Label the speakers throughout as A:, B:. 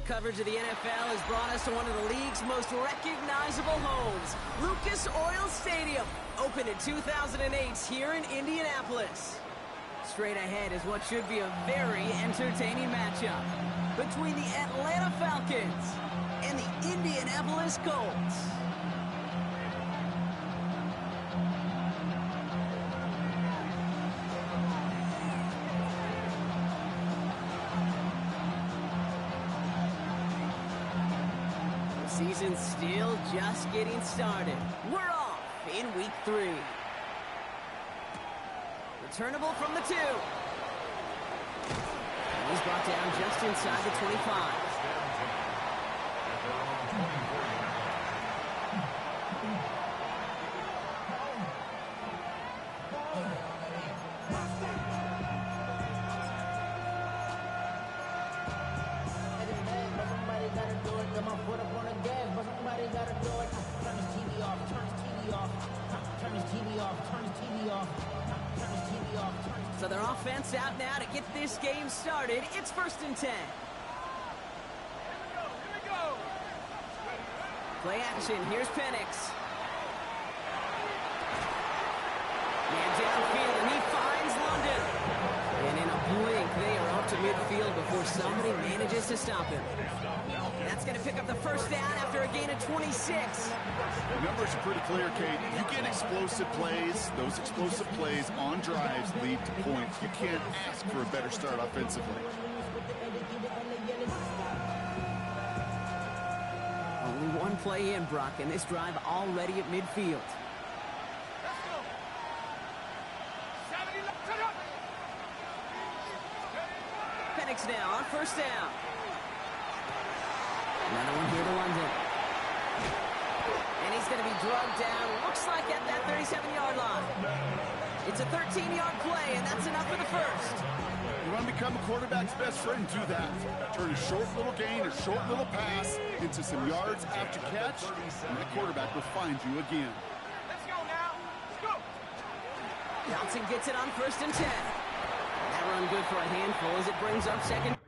A: coverage of the NFL has brought us to one of the league's most recognizable homes, Lucas Oil Stadium, opened in 2008 here in Indianapolis. Straight ahead is what should be a very entertaining matchup between the Atlanta Falcons and the Indianapolis Colts. Season's still just getting started. We're off in week 3. Returnable from the 2. And he's brought down just inside the 25. So their offense out now to get this game started. It's 1st and 10. Here we go. Play action. Here's Penix. Man downfield, and he finds London. And in a blink, they are off to midfield before somebody manages to stop him. That's going to pick up the first down after a gain of 26.
B: The numbers are pretty clear, Kate. You get explosive plays. Those explosive plays on drives lead to points. You can't ask for a better start offensively.
A: Only one play in, Brock, and this drive already at midfield. Penix now on 1st down. Another one here to London. And he's going to be drugged down, looks like at that 37-yard line. It's a 13-yard play, and that's enough for the first.
B: You want to become a quarterback's best friend, do that. Turn a short little gain, a short little pass into some yards after catch, and that quarterback will find you again.
C: Let's go now. Let's go.
A: Johnson gets it on 1st and 10. That run good for a handful as it brings up second.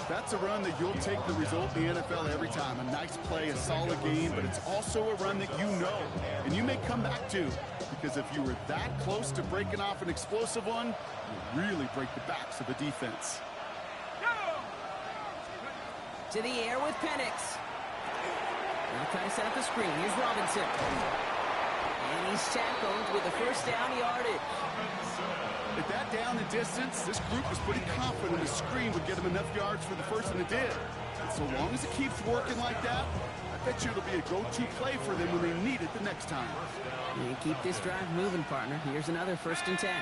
B: That's a run that you'll take the result in the NFL every time. A nice play, a solid game, but it's also a run that you know and you may come back to, because if you were that close to breaking off an explosive one, you really break the backs of the defense.
A: To the air with Penix. Now trying to set up the screen. Here's Robinson. And he's tackled with the first down yardage.
B: At that down and distance, this group was pretty confident the screen would get them enough yards for the first, and it did. And so long as it keeps working like that, I bet you it'll be a go-to play for them when they need it the next time.
A: You keep this drive moving, partner. Here's another 1st and 10.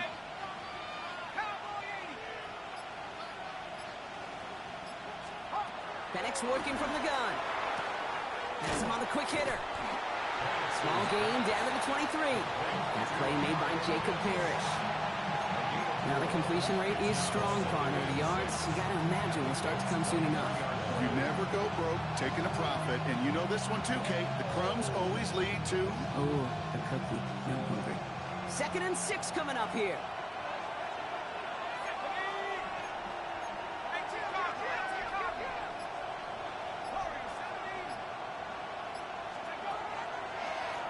A: Penix working from the gun. Has him on the quick hitter. Small gain down to the 23. That play made by Jacob Parrish. Now the completion rate is strong, partner. The yards, you got to imagine, will start to come soon enough.
B: You never go broke taking a profit, and you know this one too, Kate. The crumbs always lead to...
A: Oh, the cookie. No hungry. 2nd and 6 coming up here.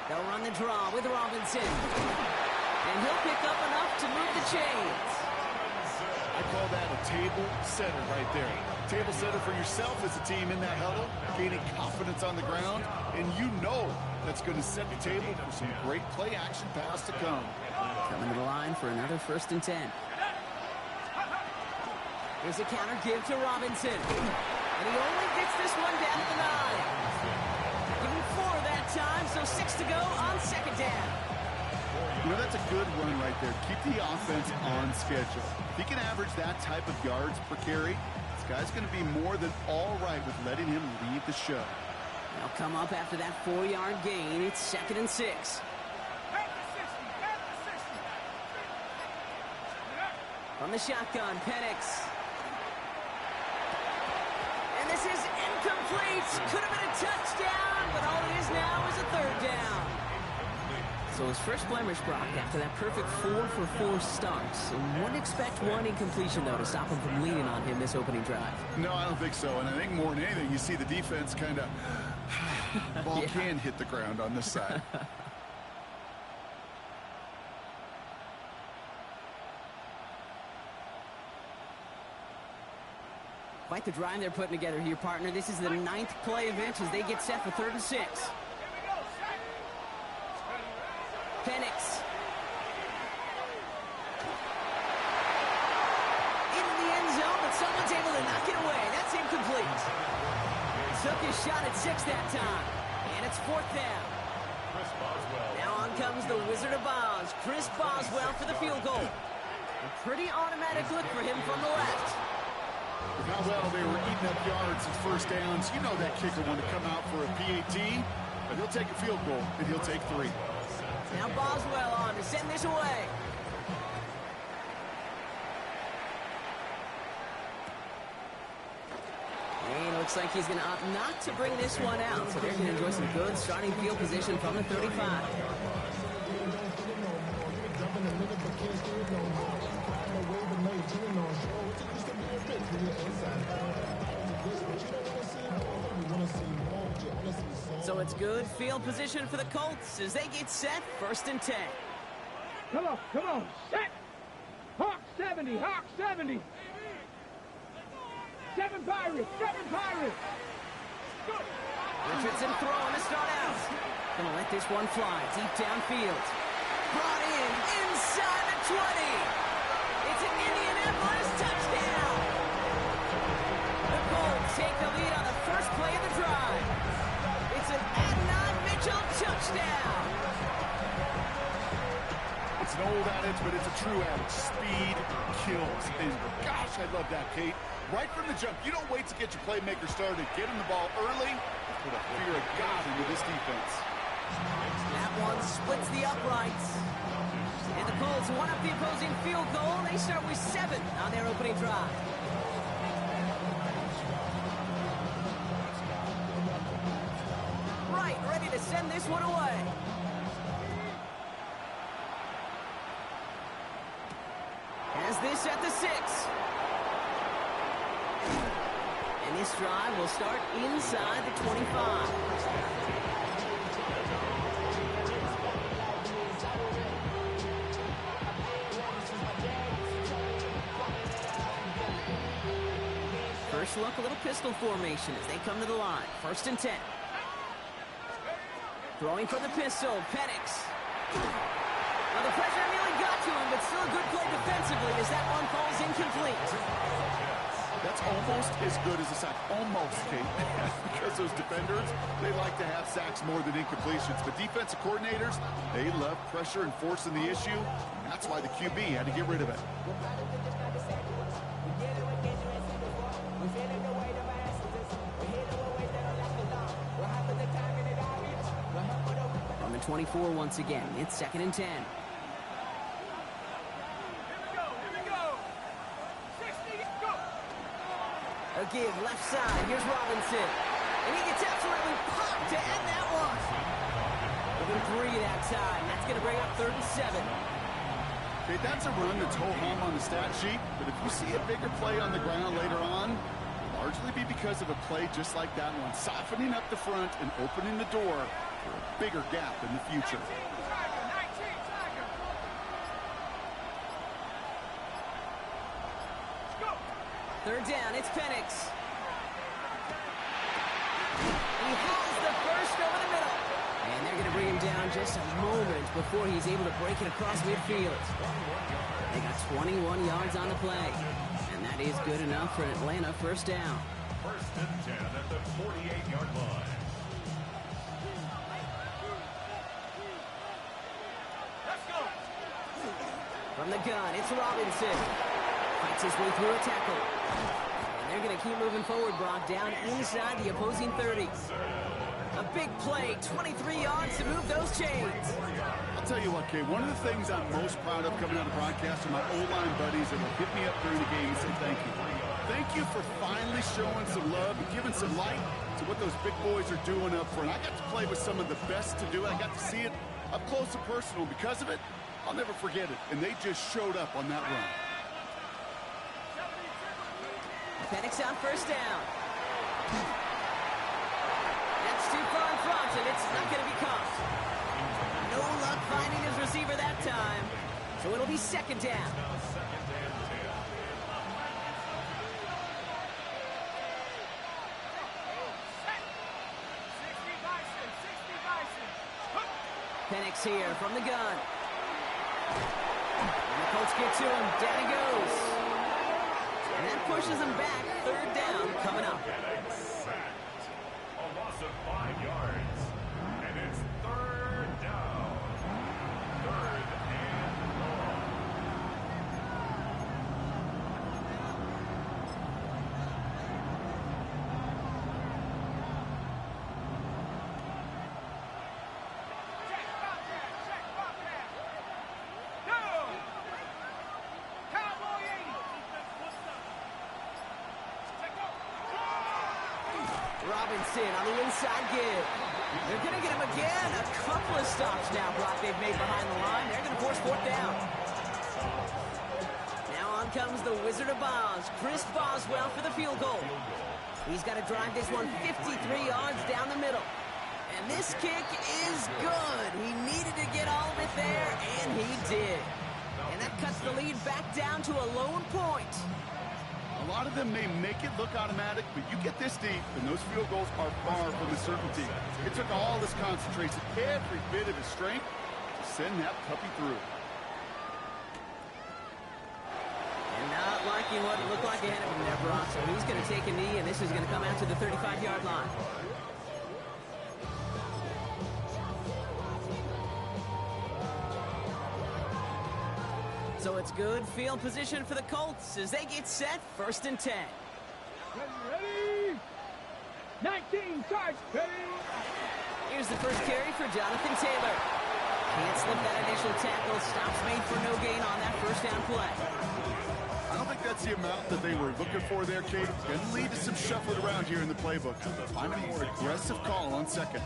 A: They'll run the draw with Robinson. And he'll pick up enough to move the chains.
B: I call that a table setter right there. Table setter for yourself as a team in that huddle, gaining confidence on the ground, and you know that's going to set the table for some great play action pass to come.
A: Coming to the line for another 1st and 10. Here's a counter give to Robinson. And he only gets this one down to the 9. Give him 4 that time, so so 6 to go on second down.
B: You know, that's a good run right there. Keep the offense on schedule. If he can average that type of yards per carry, this guy's going to be more than all right with letting him lead the show.
A: They'll come up after that 4-yard gain. It's 2nd and 6. From the shotgun, Penix. And this is incomplete. Could have been a touchdown, but all it is now is a 3rd down. So his first blemish, Brock, after that perfect 4-for-4 start. And wouldn't expect one incompletion, though, to stop him from leaning on him this opening drive.
B: No, I don't think so. And I think more than anything, you see the defense kind of... ball can hit the ground on this side.
A: Quite the drive they're putting together here, partner. This is the 9th play of inch as they get set for 3rd and 6. Penix. Into the end zone, but someone's able to knock it away. That's incomplete. Took his shot at 6 that time. And it's 4th down. Now on comes the Wizard of Oz, Chris Boswell for the field goal. A pretty automatic look for him from the left.
B: How well they were eating up yards and first downs. You know that kicker wanted to come out for a PAT, but he'll take a field goal, and he'll take 3.
A: Now Boswell on to send this away. And it looks like he's going to opt not to bring this one out, so they're going to enjoy some good starting field position from the 35. So it's good field position for the Colts as they get set, 1st and 10.
C: Come on, set! Hawk 70, Hawk 70! 7 Pirates, 7 Pirates!
A: Richardson throwing to start out. Gonna let this one fly deep downfield. Brought in inside the 20. It's an Indianapolis touchdown. The Colts take the lead on the first play of the drive. It's an Adnan Mitchell touchdown.
B: It's an old adage, but it's a true adage. Speed kills. And gosh, I love that, Kate. Right from the jump, you don't wait to get your playmaker started. Get him the ball early. Put a fear of God into this defense.
A: That one splits the uprights. And the Colts one up the opposing field goal. They start with 7 on their opening drive. Right, ready to send this one away. Has this at the 6. And this drive will start inside the 25. First look, a little pistol formation as they come to the line. 1st and 10. Throwing for the pistol, Penix. Well, the pressure nearly got to him, but still a good play defensively as that one falls incomplete.
B: That's almost as good as a sack. Almost, Kate. Because those defenders, they like to have sacks more than incompletions. But defensive coordinators, they love pressure and forcing the issue. And that's why the QB had to get rid of it.
A: On the 24 once again, it's 2nd and 10. A give left side. Here's Robinson. And he gets absolutely popped to end that one. Within 3 that time. That's going to bring up 3rd and 7.
B: Okay, that's a run that's ho-hum on the stat sheet. But if you see a bigger play on the ground later on, it'll largely be because of a play just like that one. Softening up the front and opening the door for a bigger gap in the future.
A: Third down, it's Penix. He has the first over the middle. And they're going to bring him down just a moment before he's able to break it across midfield. They got 21 yards on the play. And that is good enough for an Atlanta first down.
D: 1st and 10 at the 48-yard line.
A: From the gun, it's Robinson. Fights his way through a tackle. And they're going to keep moving forward, Brock, down inside the opposing 30. A big play, 23 yards to move those chains.
B: I'll tell you what, Kay, one of the things I'm most proud of coming out of broadcast are my O-line buddies that will hit me up during the game and say thank you. Thank you for finally showing some love and giving some light to what those big boys are doing up front. I got to play with some of the best to do it. I got to see it up close and personal. Because of it, I'll never forget it. And they just showed up on that run.
A: Penix on first down. That's too far in front, and it's not going to be caught. No luck finding his receiver that time. So it'll be second down. Penix here from the gun. And the Colts get to him. Down he goes. And that pushes him back. Third down coming up.
D: A loss of 5 yards. And it's third down. Third and long.
A: Robinson on the inside give. They're going to get him again. A couple of stops now, Brock, they've made behind the line. They're going to force fourth down. Now on comes the Wizard of Oz, Chris Boswell for the field goal. He's got to drive this one 53 yards down the middle. And this kick is good. He needed to get all of it there, and he did. And that cuts the lead back down to a lone point.
B: A lot of them may make it look automatic, but you get this deep, and those field goals are far from a certainty. It took all this concentration, every bit of his strength, to send that puppy through.
A: And not liking what it looked like ahead of him there, Brock. So he's going to take a knee, and this is going to come out to the 35-yard line. So it's good field position for the Colts as they get set, 1st and 10.
C: Ready? 19, charge, ready?
A: Here's the first carry for Jonathan Taylor. Can't slip that initial tackle. Stops made for no gain on that first down play.
B: I don't think that's the amount that they were looking for there, Kate. Going to lead to some shuffling around here in the playbook. Find a more aggressive call on second.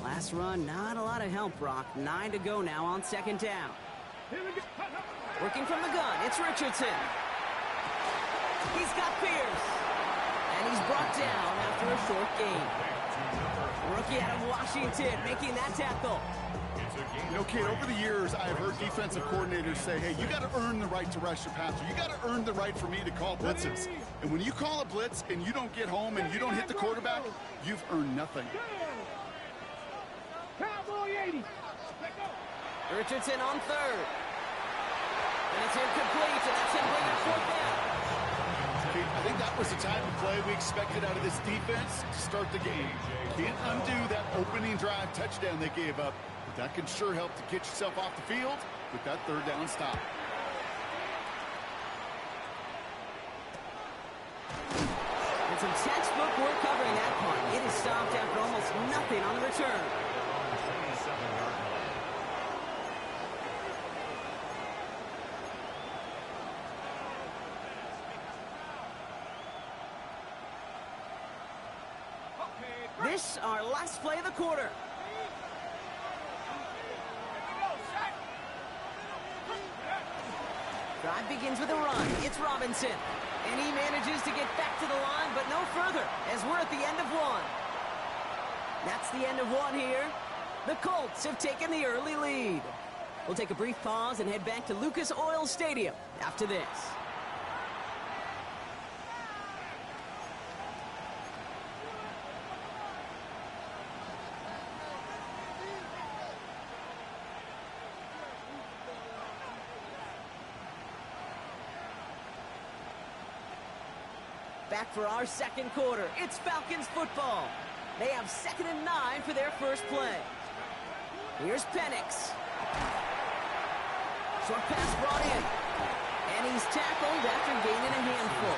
A: Last run, not a lot of help, Brock. 9 to go now on second down. Working from the gun, it's Richardson. He's got Pierce. And he's brought down after a short gain. Rookie out of Washington making that tackle.
B: You know, Kate, over the years, I've heard defensive coordinators say, hey, you got to earn the right to rush your passer. You got to earn the right for me to call blitzes. And when you call a blitz and you don't get home and you don't hit the quarterback, you've earned nothing.
C: Cowboy 80.
A: Richardson on third. And it's incomplete, and that's him bringing fourth down.
B: Kate, I think that was the type of play we expected out of this defense to start the game. Can't undo that opening drive touchdown they gave up, but that can sure help to get yourself off the field with that third down stop.
A: And some textbook work covering that punt. It is stopped after almost nothing on the return. This, our last play of the quarter. Drive begins with a run. It's Robinson. And he manages to get back to the line, but no further, as we're at the end of one. That's the end of one here. The Colts have taken the early lead. We'll take a brief pause and head back to Lucas Oil Stadium after this. Back for our second quarter. It's Falcons football. They have 2nd and 9 for their first play. Here's Penix. Short pass brought in. And he's tackled after gaining a handful.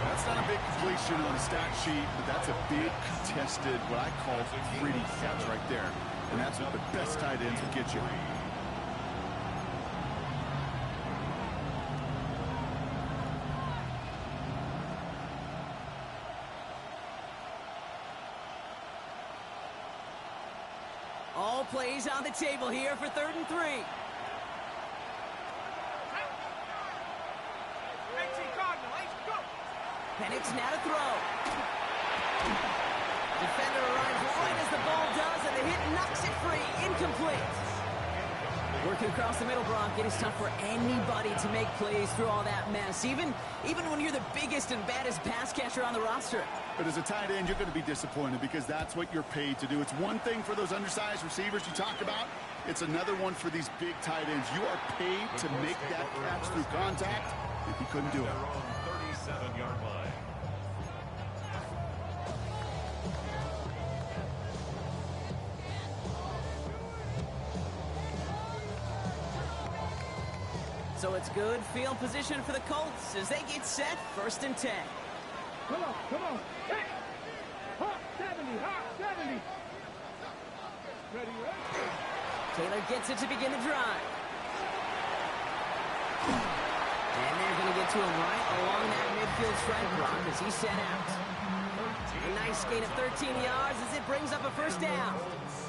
B: That's not a big completion on the stat sheet, but that's a big contested, what I call pretty catch right there. And that's what the best tight ends will get you.
A: All plays on the table here for 3rd and 3. Penix now to throw. Defender arrives right as the ball does, and the hit knocks it free. Incomplete. Working across the middle, Brock. It is tough for anybody to make plays through all that mess, even when you're the biggest and baddest pass catcher on the roster.
B: But as a tight end, you're going to be disappointed because that's what you're paid to do. It's one thing for those undersized receivers you talk about. It's another one for these big tight ends. You are paid to make that catch through contact, and he couldn't do it.
D: 37-yard line.
A: So it's good field position for the Colts as they get set. 1st and 10.
C: Come on. Hey! Hawk 70, Hawk 70. Ready?
A: Taylor gets it to begin the drive. And they're going to get to him right along that midfield strike block as he set out. A nice gain of 13 yards as it brings up a 1st down.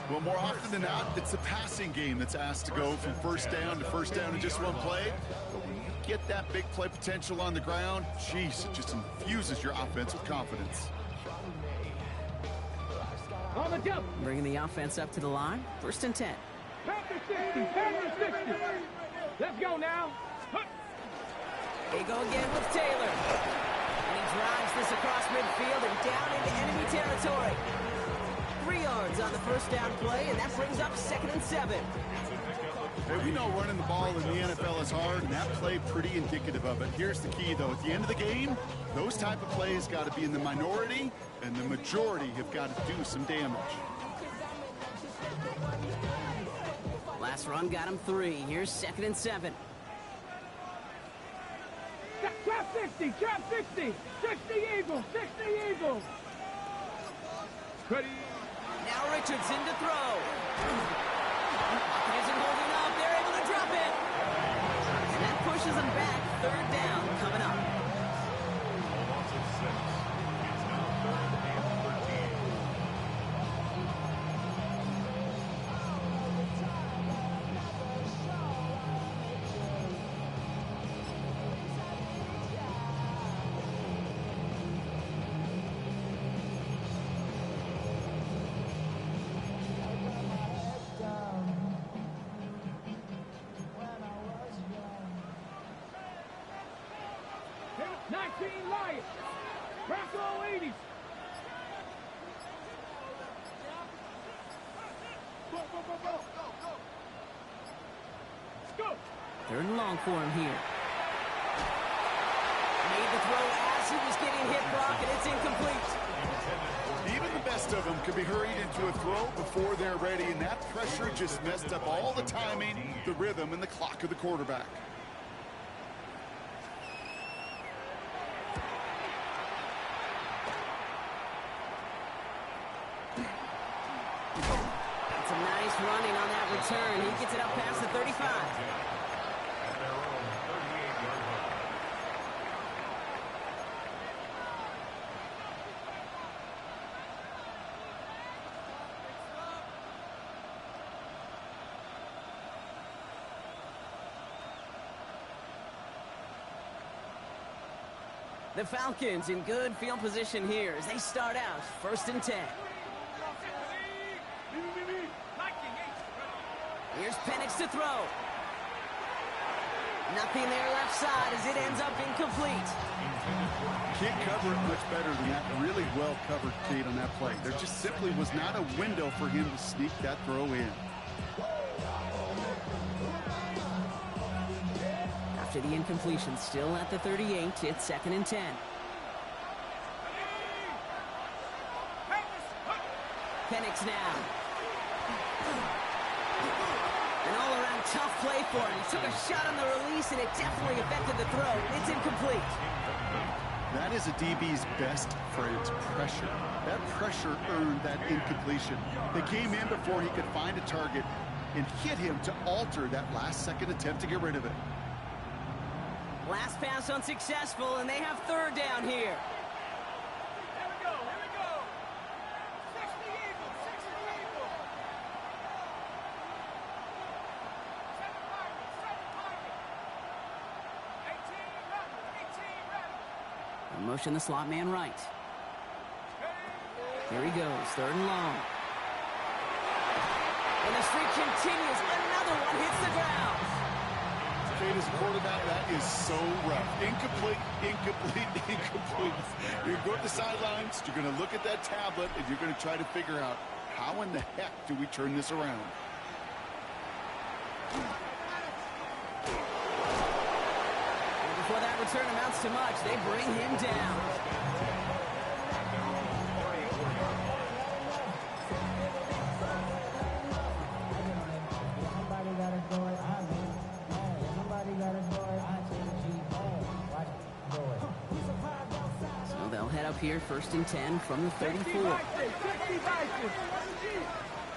B: Well, more often than not, it's the passing game that's asked to go from 1st down to 1st down in just one play. But when you get that big play potential on the ground, geez, it just infuses your offense with confidence.
C: On the jump.
A: Bringing the offense up to the line. 1st and 10.
C: Panther 60. Let's go now.
A: They go again with Taylor. And he drives this across midfield and down into enemy territory. 3 yards on the 1st down play, and that brings up 2nd and 7.
B: Hey, we know running the ball in the NFL is hard, and that play pretty indicative of it. Here's the key, though. At the end of the game, those type of plays got to be in the minority, and the majority have got to do some damage.
A: Last run got him 3. Here's 2nd and 7.
C: Trap 60. 60 Eagles. Ready?
A: Now Richardson to throw. Isn't holding up. They're able to drop it. And that pushes them back. 3rd down coming up.
D: A loss of 6. It's now 3rd and 13.
C: Lions. Bronco 80. Go. Let's go.
A: 3rd and long for him here. Made the throw as he was getting hit, Brock, and it's incomplete.
B: Even the best of them could be hurried into a throw before they're ready, and that pressure just messed up all the timing, the rhythm, and the clock of the quarterback.
A: That's a nice running on that return. He gets it up past the 35.
D: At their own 38-yard line.
A: The Falcons in good field position here as they start out 1st and 10. Here's Penix to throw. Nothing there left side as it ends up incomplete.
B: Can't cover it much better than that. Really well covered, Kate, on that play. There just simply was not a window for him to sneak that throw in.
A: After the incompletion, still at the 38, it's 2nd and 10. Penix now. An all-around tough play for him. He took a shot on the release, and it definitely affected the throw. It's incomplete.
B: That is a DB's best friend, pressure. That pressure earned that incompletion. They came in before he could find a target and hit him to alter that last-second attempt to get rid of it.
A: Last pass unsuccessful, and they have third down here.
C: Here we go. 60 Eagles. 60 Eagles. 7 targets. 18 ready.
A: Motion the slot man right. Here he goes, third and long. And the streak continues. Another one hits the ground.
B: Kate, as a quarterback, that is so rough. Incomplete. You're going to the sidelines, you're going to look at that tablet, and you're going to try to figure out how in the heck do we turn this around.
A: And before that return amounts to much, they bring him down. So they'll head up here, 1st and 10 from the 34.
C: 60 Vikings. 60 Vikings.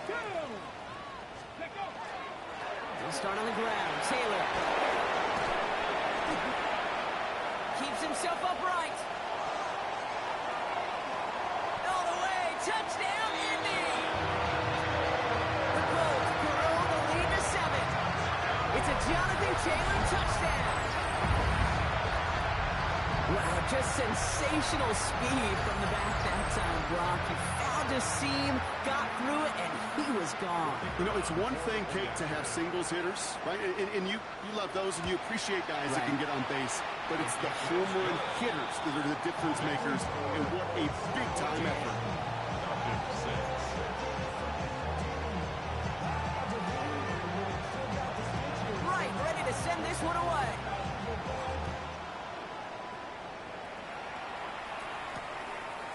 C: 2.
A: They'll start on the ground. Taylor keeps himself upright. All the way. Touchdown, Indy. The Colts grow the lead to 7. It's a Jonathan Taylor touchdown. Wow, just sensational speed from the back that time, Brock. He found a seam, got through it, and he was gone.
B: You know, it's one thing, Kate, to have singles hitters, right? And you love those, and you appreciate guys that can get on base. But it's the home run hitters that are the difference makers, and what a big-time effort.
A: Right, ready to send this one away.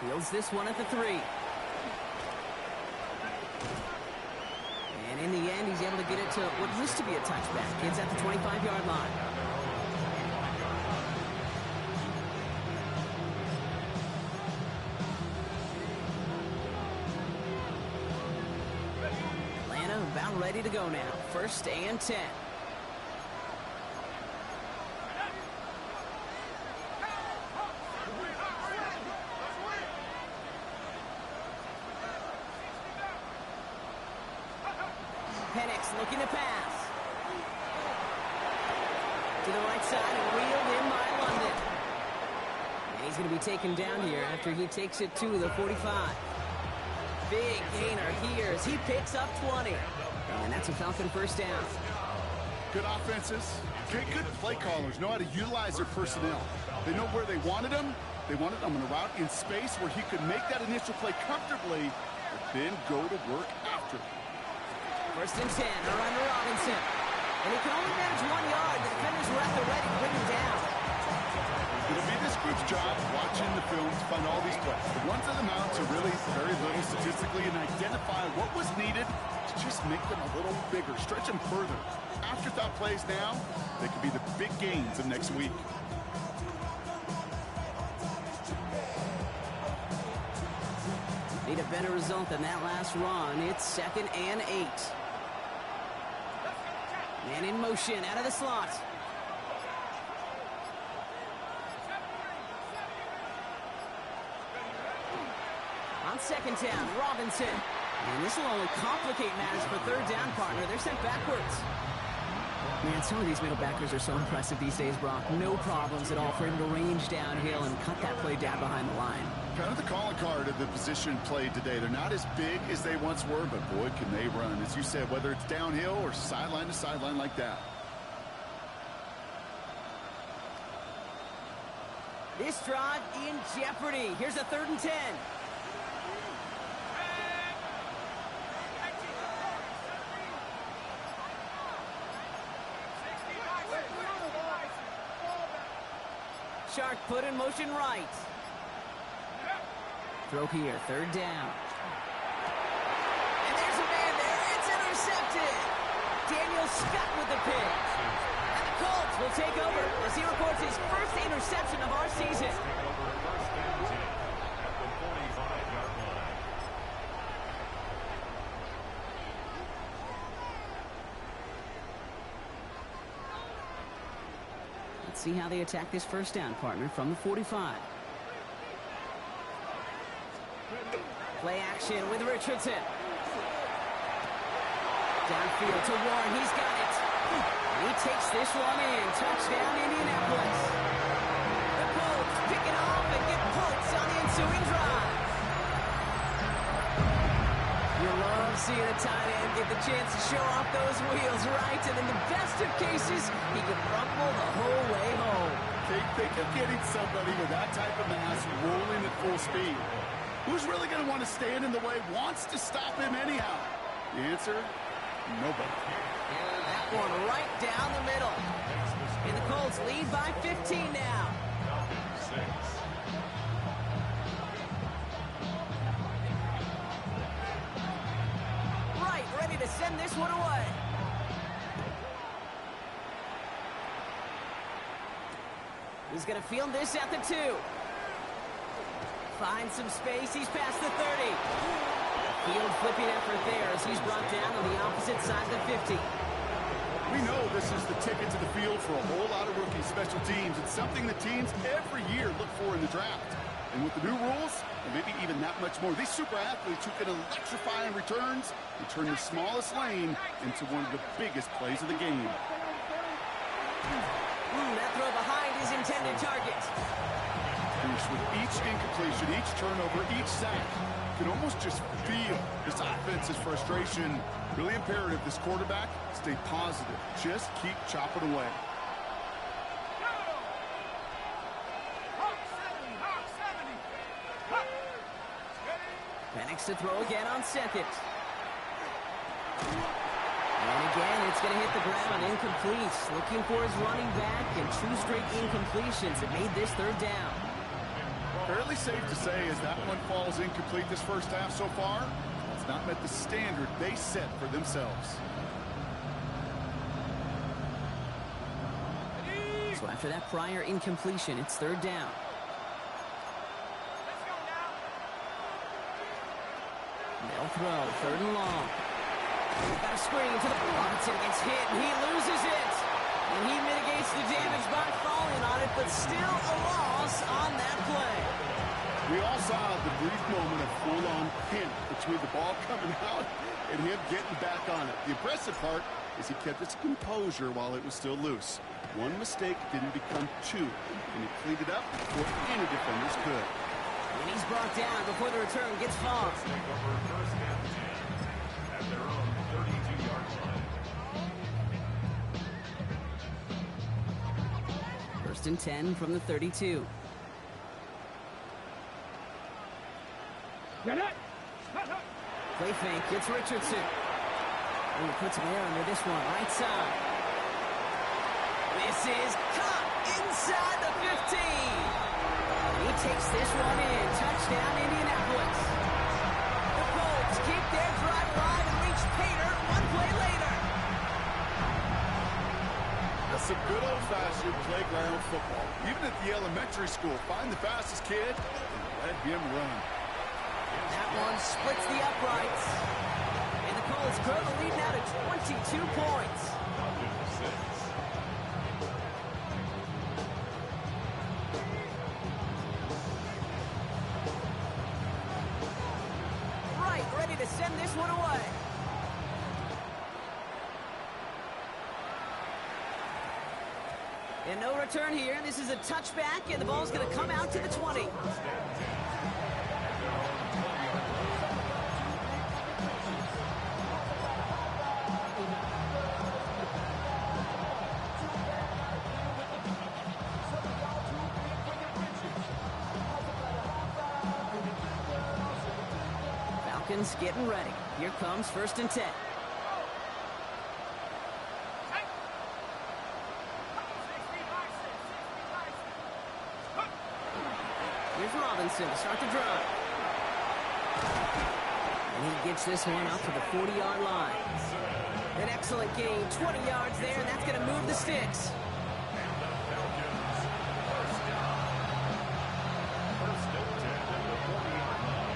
A: Fields this one at the 3. And in the end, he's able to get it to what used to be a touchback. It's at the 25-yard line. Atlanta about ready to go now. 1st and 10. Penix looking to pass. To the right side and reeled in by London. And he's going to be taken down here after he takes it to the 45. Big gainer here as he picks up 20. And that's a Falcon 1st down.
B: Good offenses, good play callers, know how to utilize their personnel. They know where they wanted them. They wanted them on a route in space where he could make that initial play comfortably, but then go to work after.
A: 1st and 10, around to Robinson. And he can only manage 1 yard. The defenders were at the ready to bring him down.
B: It'll be this group's job watching the film to find all these plays. The ones that amount to really very little statistically and identify what was needed to just make them a little bigger, stretch them further. Afterthought plays now, they could be the big gains of next week.
A: Need a better result than that last run. It's 2nd and 8. Man in motion out of the slot. On 2nd down, Robinson. And this will only complicate matters for 3rd down, partner. They're sent backwards. Man, some of these middle backers are so impressive these days, Brock. No problems at all for him to range downhill and cut that play down behind the line.
B: Kind of the calling card of the position played today. They're not as big as they once were, but boy, can they run. As you said, whether it's downhill or sideline to sideline like that.
A: This drive in jeopardy. Here's a 3rd and 10. Shark put in motion right. Throw here, 3rd down. Scott with the pick. And the Colts will take over as he records his first interception of our season. Let's see how they attack this first down, partner, from the 45. Play action with Richardson. Downfield to Warren. He's got it. And he takes this one in. Touchdown, Indianapolis. The Colts pick it off and get points on the ensuing drive. You love seeing a tight end get the chance to show off those wheels, right? And in the best of cases, he can rumble the whole way home.
B: Think of getting somebody with that type of mass rolling at full speed. Who's really going to want to stand in the way, wants to stop him anyhow? The answer, nobody.
A: And that one right down the middle. And the Colts lead by 15 now. Right, ready to send this one away. He's going to field this at the 2. Finds some space. He's past the 30. Field flipping effort there as he's brought down on the opposite side of the 50.
B: We know this is the ticket to the field for a whole lot of rookie special teams. It's something the teams every year look for in the draft. And with the new rules, and maybe even that much more, these super athletes who can electrify in returns and turn the smallest lane into one of the biggest plays of the game.
A: That throw behind his intended target.
B: With each incompletion, each turnover, each sack, you can almost just feel this offense's frustration. Really imperative this quarterback stay positive. Just keep chopping away.
A: Penix to throw again on second. And again, it's going to hit the ground, incomplete. Looking for his running back, and 2 straight incompletions that made this third down.
B: Fairly safe to say as that one falls incomplete this first half so far, it's not met the standard they set for themselves.
A: So after that prior incompletion, it's third down. They'll throw, third and long. Got a screen to the Robinson gets hit, and he loses it. And he mitigates the damage by falling on it, but still a loss on that play.
B: We all saw the brief moment of full-on panic between the ball coming out and him getting back on it. The impressive part is he kept his composure while it was still loose. One mistake didn't become 2, and he cleaned it up before any defenders could.
A: And he's brought down before the return gets far.
D: At their own 32-yard line.
A: First and 10 from the 32. Play fake, it's Richardson. And he puts him there under this one, right side. This is caught inside the 15. He takes this one in. Touchdown, Indianapolis. The Colts keep their drive alive and reach Pater one play later.
B: That's some good old-fashioned playground football. Even at the elementary school, find the fastest kid and let him run.
A: That one splits the uprights. And the Colts grow the lead now to 22 points. Right, ready to send this one away. And no return here. This is a touchback, and the ball's going to come out to the 20. Falcons getting ready. Here comes first and 10. Here's Robinson to start the drive. And he gets this one up to the 40-yard line. An excellent gain, 20 yards there, and that's going to move the sticks.
D: And the Falcons, first down. First and 10 at the 40-yard line.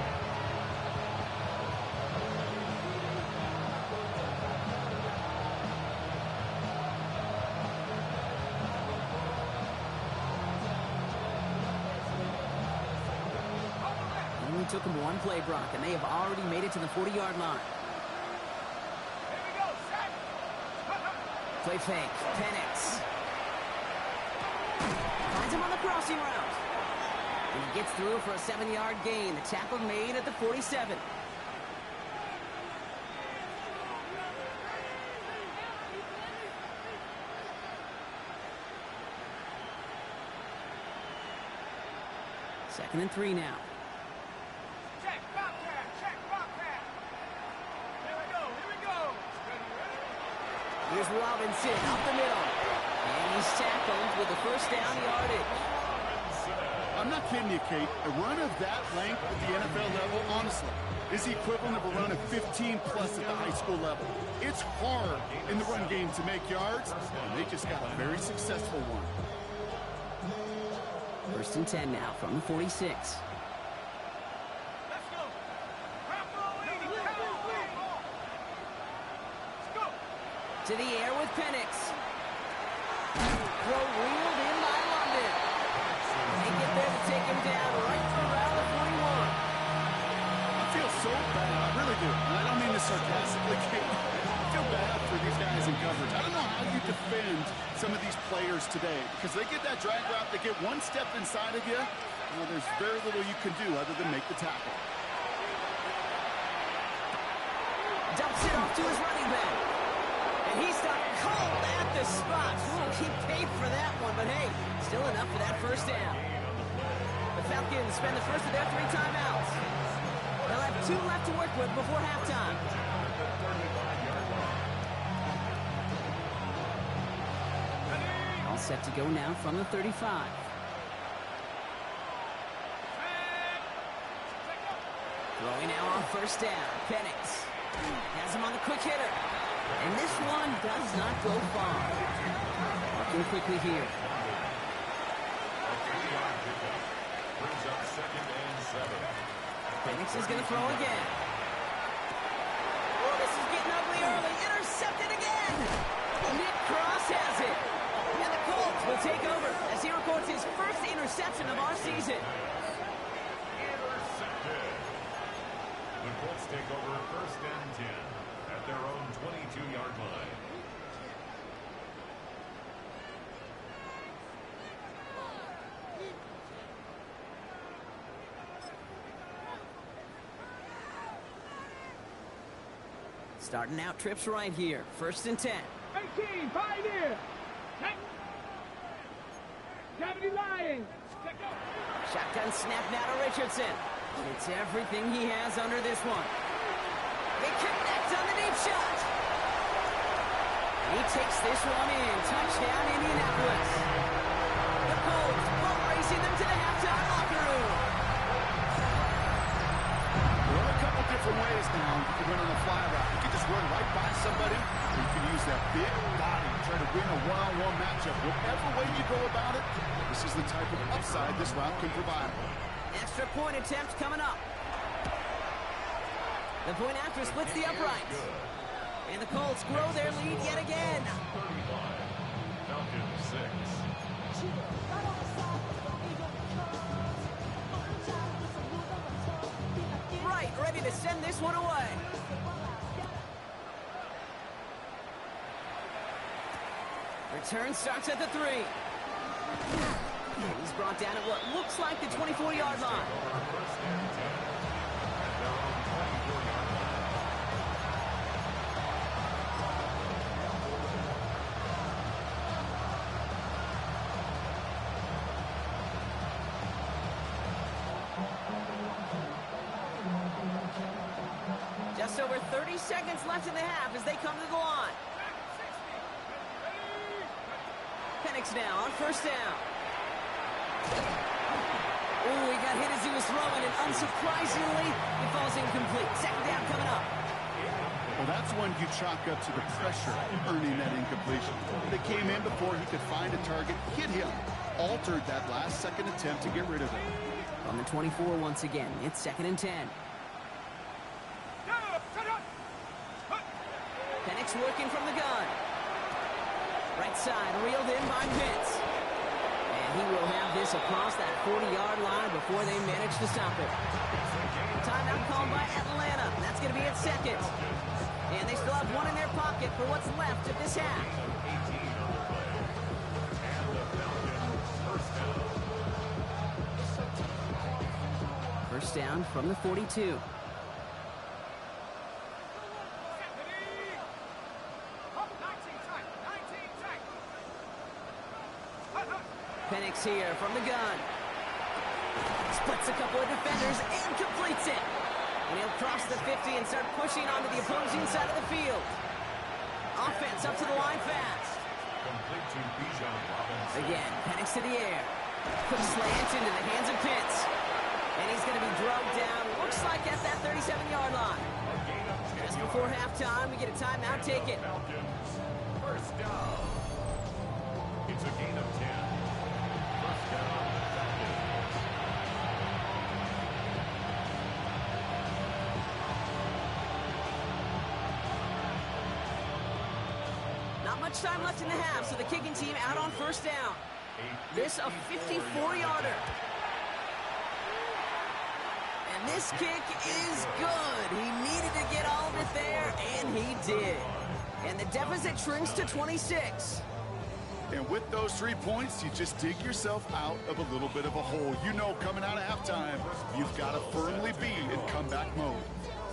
A: It only took them one play, Brock, and they have already made it to the 40-yard line. Play fake. Penix. Finds him on the crossing route. And he gets through for a 7-yard gain. The tackle made at the 47. Second and 3 now.
C: Check, Bobcat. Here we go.
A: Here's Robinson up the middle. And he's tackled with the first down yardage.
B: I'm not kidding you, Kate. A run of that length at the NFL level, honestly, is the equivalent of a run of 15-plus at the high school level. It's hard in the run game to make yards, and they just got a very successful one.
A: First and 10 now from the 46.
C: Let's go. Let's go.
A: To the air with Penix. Throw reeled in by London. They get there to take him down right around the 41.
B: I feel so bad. I really do. And I don't mean this sarcastically, Kate. I feel bad for these guys in coverage. I don't know how you defend some of these players today because they get that drag route, they get one step inside of you. Well, there's very little you can do other than make the tackle.
A: Dumps it off to his running back. And he stopped cold at the spot. Ooh, he paid for that one, but hey, still enough for that first down. The Falcons spend the first of their 3 timeouts. They'll have 2 left to work with before halftime. All set to go now from the 35. Throwing now on first down. Penix has him on the quick hitter. And this one does not go far. Working quickly here.
D: Brings up second and 7.
A: Penix is going to throw again. Oh, this is getting ugly early. Intercepted again. Nick Cross has it. And the Colts will take over as he records his first interception of our season.
D: Intercepted. The Colts take over first and 10 at their own 22-yard line.
A: Starting out trips right here. First and 10.
C: 18, pioneer. Deputy Lions.
A: Shotgun snap now to Richardson. It's everything he has under this one. They connect on the deep shot. He takes this one in. Touchdown, Indianapolis. The Colts boat racing them to the halftime locker room.
B: There are a couple different ways now you can win on the fly route. You can just run right by somebody, or you can use that big body to try to win a one-on-one matchup. Whatever way you go about it, this is the type of upside this route can provide.
A: Extra point attempt coming up. The point after splits the uprights. And the Colts grow their lead yet again.
D: 35. Falcons 6.
A: Right, ready to send this one away. Return starts at the 3. He's brought down at what looks like the 24-yard line.
D: First and 10 at their own 24-yard line.
A: Just over 30 seconds left in the half as they come to the line. Penix now on first down. Ooh, he got hit as he was throwing, and unsurprisingly, it falls incomplete. Second down coming up.
B: Well, that's one you chalk up to the pressure earning that incompletion. They came in before he could find a target, hit him, altered that last-second attempt to get rid of it.
A: On the 24 once again, it's 2nd and 10. Penix working from the gun. Right side, reeled in by Pitts. And he will have this across that 40-yard line before they manage to stop it. Timeout called by Atlanta. That's going to be at 2nd. And they still have one in their pocket for what's left of this half. First down from the 42. Penix here from the gun. Splits a couple of defenders and completes it. And he'll cross the 50 and start pushing onto the opposing side of the field. Offense up to the line fast. Again, Penix to the air. Quick slant into the hands of Pitts. And he's going to be drugged down, looks like at that 37-yard line. Just before halftime, we get a timeout taken.
D: First down. It's a gain of 10. First down.
A: Not much time left in the half, so the kicking team out on first down. This a 54-yarder. And this kick is good. He needed to get all of it there, and he did. And the deficit shrinks to 26.
B: And with those 3 points, you just dig yourself out of a little bit of a hole. You know, coming out of halftime, you've got to firmly be in comeback mode.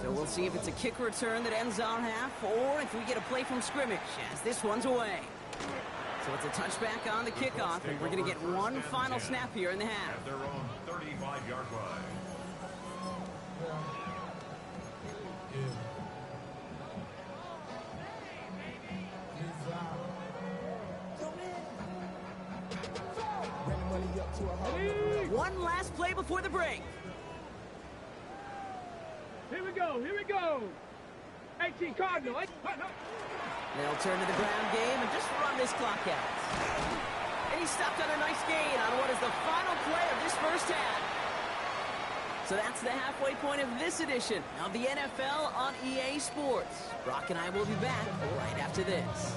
A: So we'll see if it's a kick return that ends our half, or if we get a play from scrimmage, as this one's away. So it's a touchback on the kickoff, and we're going to get one final snap here in the half.
D: At their own 35-yard line.
A: One last play before the break.
C: Here we go, here we go. 18 Cardinal.
A: They'll turn to the ground game and just run this clock out. And he stopped on a nice gain on what is the final play of this first half. So that's the halfway point of this edition of the NFL on EA Sports. Brock and I will be back right after this.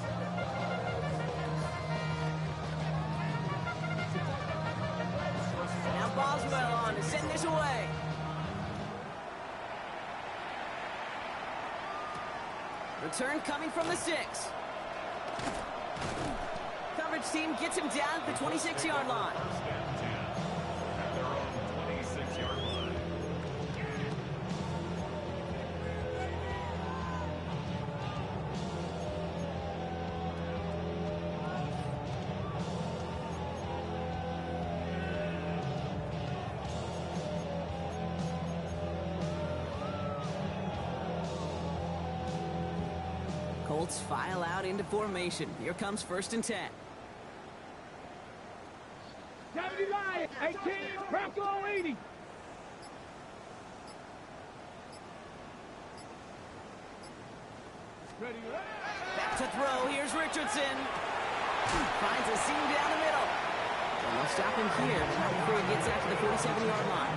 A: Now Boswell on to send this away. Return coming from the 6. Coverage team gets him down at the 26-yard line.
D: At their own 26-yard line.
A: Colts file out into formation. Here comes 1st and 10.
C: 70 Lions, 18, Bronco 80. Ready to run.
A: Back to throw. Here's Richardson. Finds a seam down the middle. And they'll stop him here before he gets out to the 47-yard line.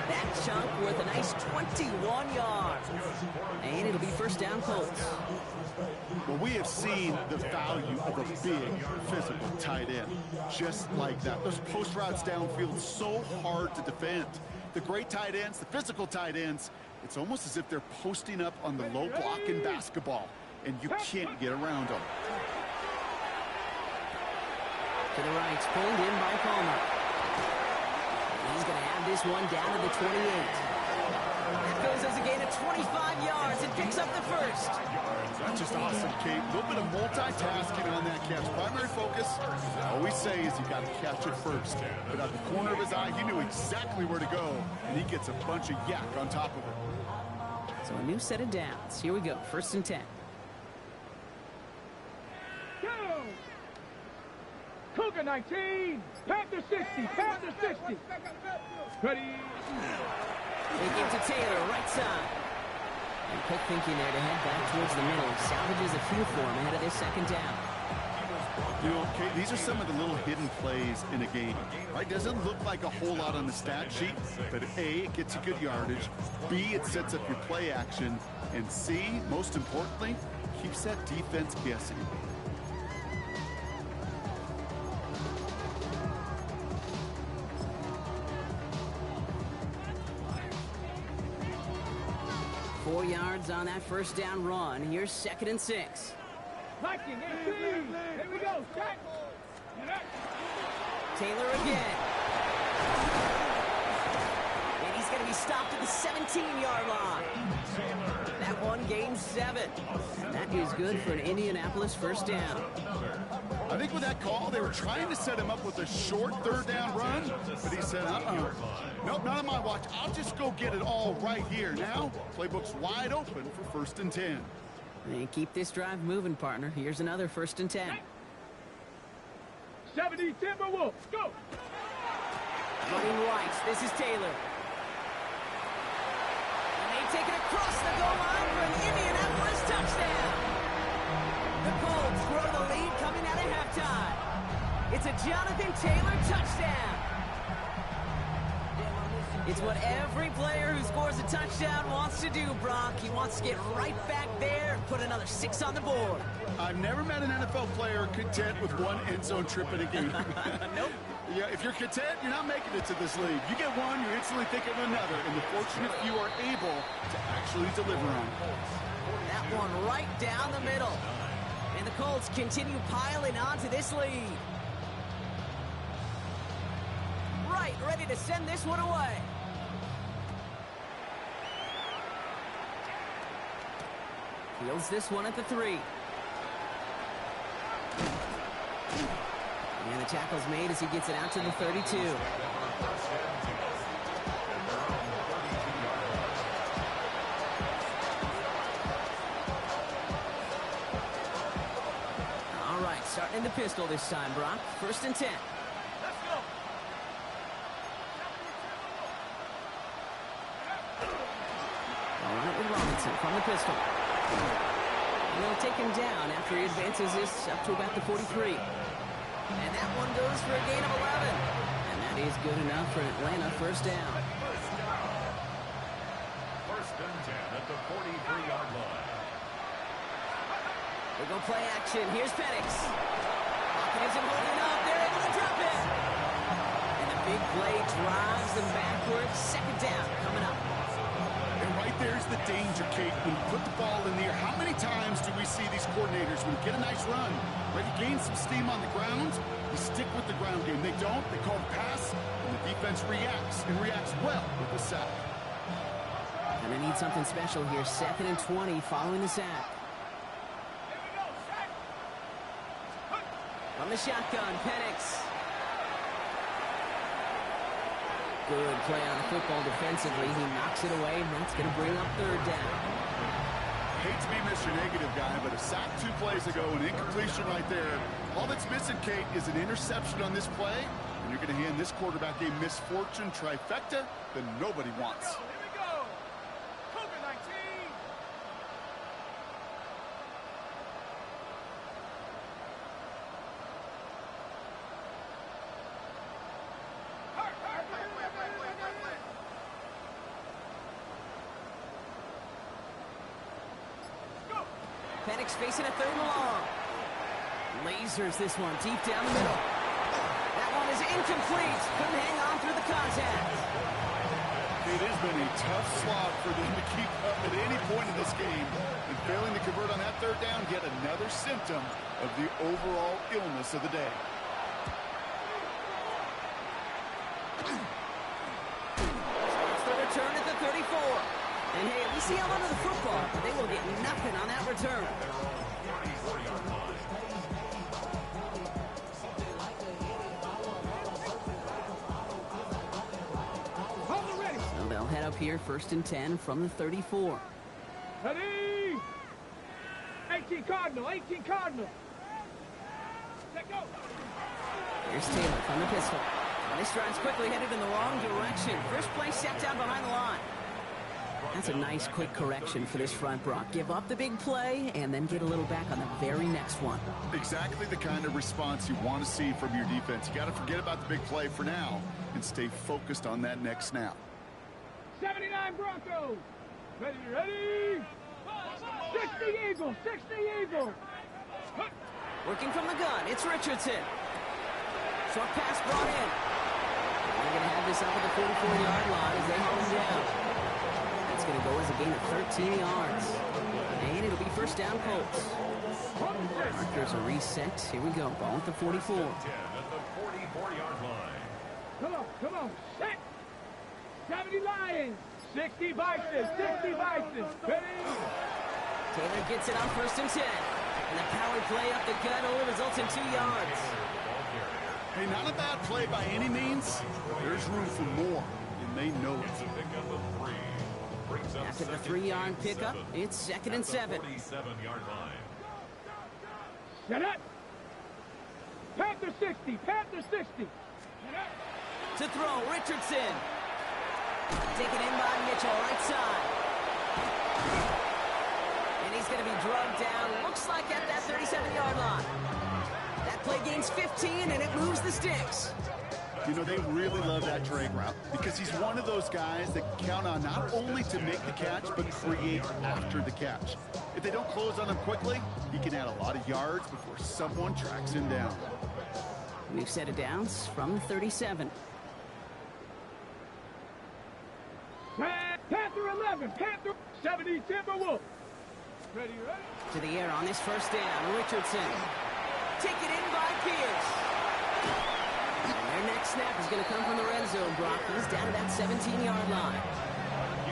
A: That chunk worth a nice 21 yards. And it'll be first down Colts.
B: Well, we have seen the value of a big physical tight end. Just like that. Those post routes downfield, so hard to defend. The great tight ends, the physical tight ends, it's almost as if they're posting up on the low block in basketball, and you can't get around them.
A: To the right, pulled in by Palmer. He's going to have this one down to the 28. That goes as a gain of 25 yards and picks up the first.
B: That's just awesome, Kate. A little bit of multitasking on that catch. Primary focus, I always say, is you got to catch it first. But at the corner of his eye, he knew exactly where to go, and he gets a bunch of yak on top of it.
A: So a new set of downs. Here we go, 1st and 10.
C: Go! Cougar 19, Panther 60, Panther 60. Ready.
A: They give to Taylor, right side. And Quick thinking there to head back towards the middle. Salvages a few for him ahead of this second down.
B: You know, Kate, these are some of the little hidden plays in a game. Right? Doesn't look like a whole lot on the stat sheet, but A, it gets you good yardage. B, it sets up your play action. And C, most importantly, keeps that defense guessing.
A: Four yards on that first down run. Here's 2nd and 6.
C: Hiking, 18. Here we go. Check.
A: Taylor again. And he's going to be stopped at the 17-yard line. That one gains 7. That is good for an Indianapolis first down.
B: I think with that call, they were trying to set him up with a short third down run, but he said, nope, not on my watch. I'll just go get it all right here. Now, playbook's wide open for 1st and 10.
A: And keep this drive moving, partner. Here's another 1st and 10.
C: 70 Timberwolves, go!
A: Running right, this is Taylor. And they take it across the goal line for an Indianapolis touchdown. The Colts grow the lead coming out of halftime. It's a Jonathan Taylor touchdown. It's what every player who scores a touchdown wants to do, Brock. He wants to get right back there and put another 6 on the board.
B: I've never met an NFL player content with one end zone trip in a game.
A: Nope.
B: Yeah, if you're content, you're not making it to this league. You get one, you instantly think of another, and the fortunate few are able to actually deliver on it.
A: That one right down the middle. And the Colts continue piling on to this lead. Right, ready to send this one away. Fields this one at the 3. And the tackle's made as he gets it out to the 32. All right, starting in the pistol this time, Brock. 1st and 10.
C: Let's go!
A: I'll run it with Robinson from the pistol. And they'll take him down after he advances this up to about the 43. And that one goes for a gain of 11. And that is good enough for Atlanta first down.
D: 1st and 10 at the 43-yard line.
A: They go play action. Here's Penix. Pocket isn't holding up. They're able to drop it. And the big play drives them backwards. 2nd down coming up.
B: And right there's the danger, Kate. When you put the ball in the air, how many times do we see these coordinators, when you get a nice run, right, you gain some steam on the ground, you stick with the ground game. They don't. They call the pass, and the defense reacts, and reacts well with the sack.
A: And they need something special here. 2nd and 20 following the sack. From the shotgun, Penix. Good play on the football defensively. He knocks it away, and that's going to bring up 3rd down.
B: Hate to be Mr. Negative guy, but a sack 2 plays ago, an incompletion right there. All that's missing, Kate, is an interception on this play, and you're going to hand this quarterback a misfortune trifecta that nobody wants.
C: Here we go! COVID-19!
A: Penix facing a 3rd and long. Lasers this one deep down the middle. That one is incomplete. Couldn't hang on through the contact.
B: It has been a tough slog for them to keep up at any point in this game. And failing to convert on that 3rd down, yet another symptom of the overall illness of the day.
A: It's the return at the 34. And hey, at least he held onto the football, but they will get nothing on that return. So they'll head up here 1st and 10 from the 34.
C: Ready! 18 Cardinal, 18 Cardinal. Let go.
A: Here's Taylor from the pistol. And he strides quickly, headed in the wrong direction. First play set down behind the line. That's a nice quick correction for this front, Brock. Give up the big play and then get a little back on the very next one.
B: Exactly the kind of response you want to see from your defense. You got to forget about the big play for now and stay focused on that next snap.
C: 79 Broncos. Ready, ready. 60 Eagles, 60 Eagles.
A: Working from the gun, it's Richardson. Short pass brought in. They're going to have this up at the 44-yard line as they hold down. That's going to go as a gain of 13 yards. And it'll be first down Colts. Markers are reset. Here we go. Ball at the 44.
D: 10 at the 44-yard line.
C: Come on, set. 70 Lions, 60 Bison, 60 Bison. Ready?
A: Taylor gets it on first and 10. And the power play up the gut only results in 2 yards.
B: Hey, not a bad play by any means. There's room for more, and they know
D: It's
B: it.
D: a pickup of 3. Brings up
A: After the
D: second
A: 3-yard
D: and
A: pickup,
D: 7
A: it's second
D: at
A: and
D: the
A: 7.
D: 47-yard line.
C: Shut up. Panther 60, Panther 60.
A: To throw, Richardson. Taken in by Mitchell, right side. And he's going to be drugged down, looks like at that 37-yard line. That play gains 15, and it moves the sticks.
B: You know, they really love that drag route because he's one of those guys that count on not only to make the catch, but create after the catch. If they don't close on him quickly, he can add a lot of yards before someone tracks him down.
A: We've set it downs from the 37.
C: Panther 11, Panther 70 Timberwolves. Ready, ready.
A: To the air on this first down, Richardson. Taken in by Pierce. And their next snap is going to come from the red zone, Brock. He's down to that 17-yard line.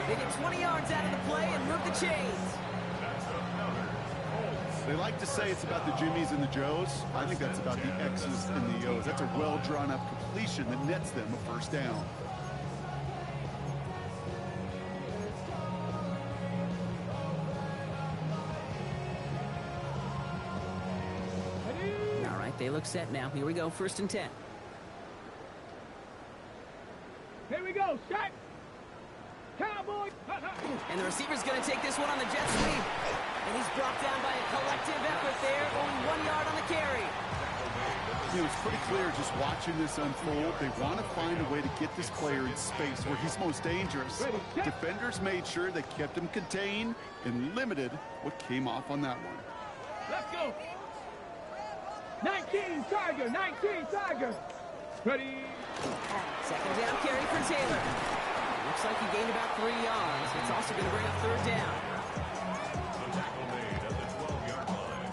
A: They get 20 yards out of the play and move the chains.
B: They like to say it's about the Jimmies and the Joes. I think that's about the X's and the O's. That's a well-drawn-up completion that nets them a first down.
A: All right, they look set now. Here we go, first and 10.
C: Here we go, shot. Cowboy.
A: And the receiver's going to take this one on the jet sweep. And he's brought down by a collective effort there. Only 1 yard on the carry.
B: You know, it's pretty clear just watching this unfold. They want to find a way to get this player in space where he's most dangerous. Defenders made sure they kept him contained and limited what came off on that one.
C: Let's go. 19 Tiger, 19 Tiger. Ready.
A: Second down carry for Taylor. Looks like he gained about 3 yards. It's also going to bring up third down.
D: The tackle made at the 12-yard line.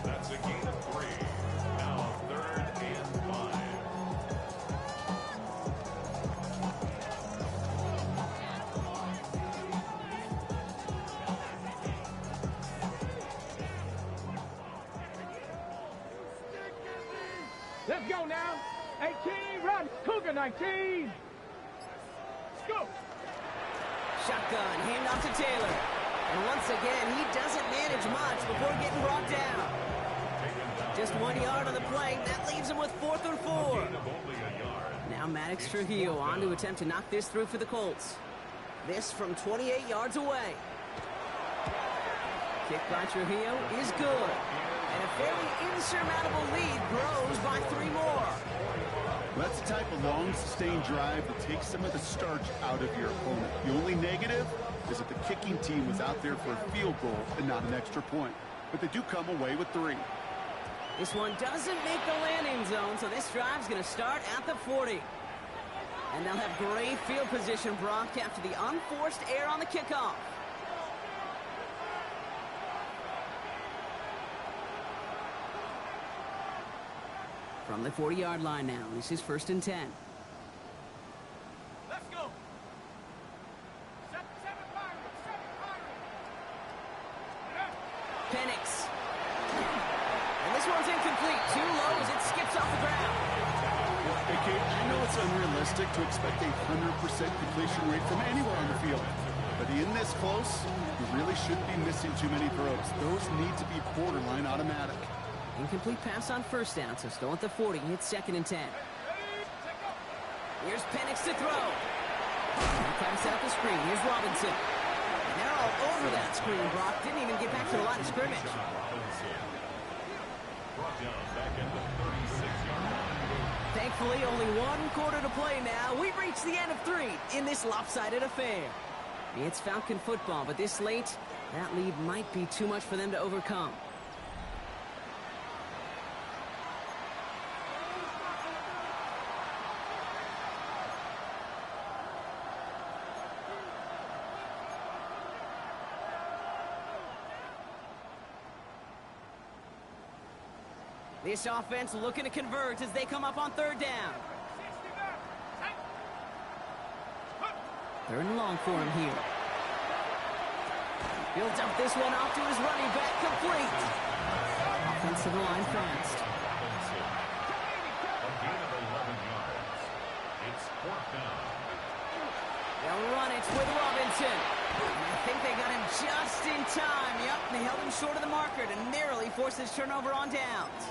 D: That's a gain of 3. Now 3rd and 5.
C: Let's go now. 18, run. Cougar 19. Let's go.
A: Shotgun, hand off to Taylor. And once again, he doesn't manage much before getting brought down. Just 1 yard on the play. That leaves him with 4th and 4.
D: Gain of only a yard.
A: Now Maddox Trujillo on to attempt to knock this through for the Colts. This from 28 yards away. Kick by Trujillo is good. And a fairly insurmountable lead grows by 3 more.
B: That's the type of long, sustained drive that takes some of the starch out of your opponent. The only negative is that the kicking team was out there for a field goal and not an extra point. But they do come away with 3.
A: This one doesn't make the landing zone, so this drive's going to start at the 40. And they'll have great field position, Brock, after the unforced error on the kickoff. From the 40-yard line now, this is 1st and 10.
C: Let's go. 7 Pirates, 7 Pirates.
A: Penix. And this one's incomplete. Too low as it skips off the ground.
B: Hey, Kate, I know it's unrealistic to expect a 100% completion rate from anywhere on the field. But in this close, you really shouldn't be missing too many throws. Those need to be borderline automatic.
A: Incomplete pass on first down, so still at the 40. It's 2nd and 10. Here's Penix to throw. Trying to set up the screen. Here's Robinson. over that screen, Brock. Didn't even get back to the line of scrimmage.
D: Brought down back at the 36-yard line.
A: Thankfully, only one quarter to play now. We've reached the end of 3 in this lopsided affair. It's Falcon football, but this late, that lead might be too much for them to overcome. This offense looking to convert as they come up on 3rd down. 3rd and long for him here. Builds up this one off to his running back, complete. Offensive line fast.
D: A gain of 11 yards. It's 4th down.
A: They'll run it with Robinson. And I think they got him just in time. Yep, they held him short of the marker to narrowly force his turnover on downs.